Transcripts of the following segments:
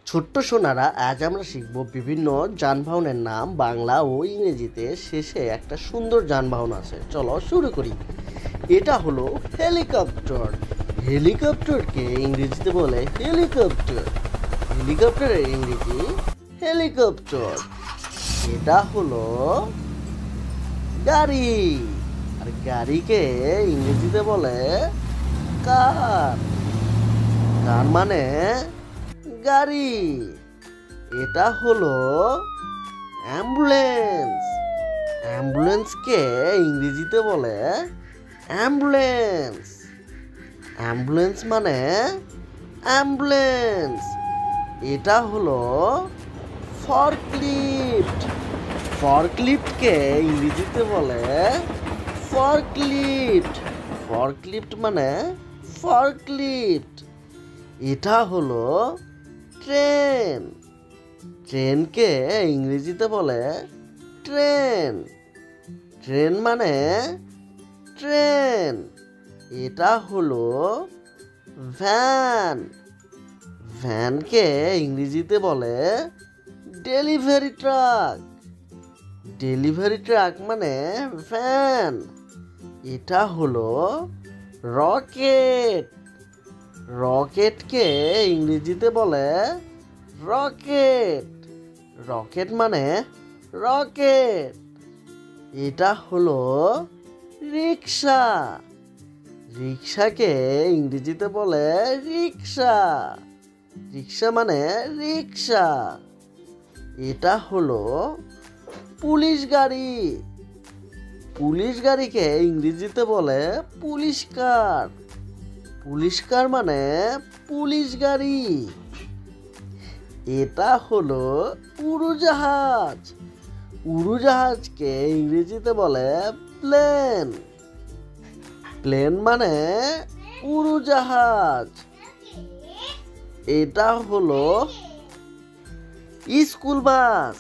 ছোট্ট সোনারা, আজ আমরা শিখব বিভিন্ন যানবাহনের নাম বাংলা ও ইংরেজিতে। শেষে একটা সুন্দর যানবাহন আছে, চলো শুরু করি। এটা হলো হেলিকপ্টার। হেলিকপ্টারকে ইংরেজিতে বলে হেলিকপ্টার। হেলিকপ্টারের ইংরেজি হেলিকপ্টার। এটা হলো গাড়ি, আর গাড়িকে ইংরেজিতে বলে কার। কার মানে গাড়ি। এটা হলো অ্যাম্বুলেন্স। অ্যাম্বুলেন্সকে ইংরেজিতে বলে অ্যাম্বুলেন্স। অ্যাম্বুলেন্স মানে অ্যাম্বুলেন্স। এটা হলো ফর্কলিফট। ফর্কলিফটকে ইংরেজিতে বলে ফর্কলিফট। ফর্কলিফট মানে ফর্কলিফট। এটা হলো ট্রেন। ট্রেনকে ইংরেজিতে বলে ট্রেন। ট্রেন মানে ট্রেন। এটা হলো ভ্যান। ভ্যানকে ইংরেজিতে বলে ডেলিভারি ট্রাক। ডেলিভারি ট্রাক মানে ভ্যান। এটা হলো রকেট। রকেটকে ইংরেজিতে বলে রকেট। রকেট মানে রকেট। এটা হলো রিক্সা। রিক্সাকে ইংরেজিতে বলে রিক্সা। রিক্সা মানে রিক্সা। এটা হলো পুলিশ গাড়ি। পুলিশ গাড়িকে ইংরেজিতে বলে পুলিশ কার। পুলিশ কার মানে পুলিশ গাড়ি। এটা হলো উড়োজাহাজ। উড়োজাহাজকে ইংরেজিতে বলে প্লেন। প্লেন মানে উড়োজাহাজ। এটা হলো স্কুল বাস।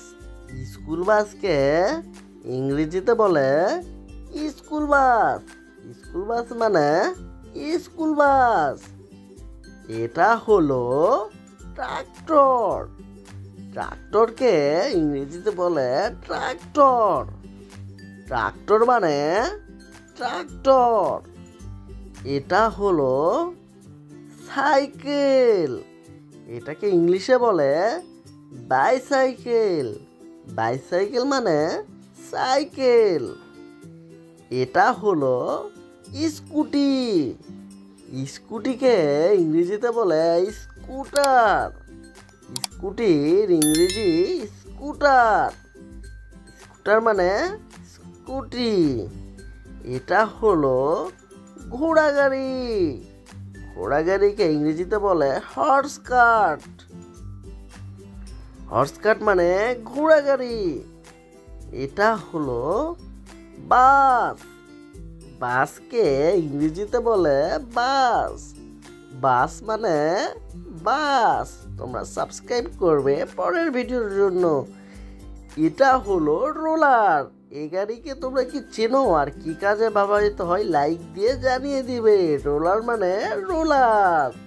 স্কুল বাসকে ইংরেজিতে বলে স্কুল বাস। স্কুল বাস মানে স্কুল বাস। এটা হলো ট্রাক্টর। ট্রাক্টরকে ইংরেজিতে বলে ট্রাক্টর। ট্রাক্টর মানে ট্রাক্টর। এটা হলো সাইকেল। এটাকে ইংলিশে বলে বাইসাইকেল। বাইসাইকেল মানে সাইকেল। এটা হলো স্কুটি। স্কুটিকে ইংরেজিতে বলে স্কুটার। স্কুটির ইংরেজি স্কুটার। স্কুটার মানে স্কুটি। এটা হলো ঘোড়া গাড়ি। ঘোড়া গাড়িকে ইংরেজিতে বলে হর্স কার্ট। হর্স কার্ট মানে ঘোড়া গাড়ি। এটা হলো বাস। বাসকে ইংরেজিতে বলে বাস। বাস মানে বাস। তোমরা সাবস্ক্রাইব করবে পরের ভিডিওর জন্য। এটা হলো রোলার। এই গাড়িকে তোমরা কি চেনো আর কি কাজে ব্যবহৃত হয় লাইক দিয়ে জানিয়ে দিবে। রোলার মানে রোলার।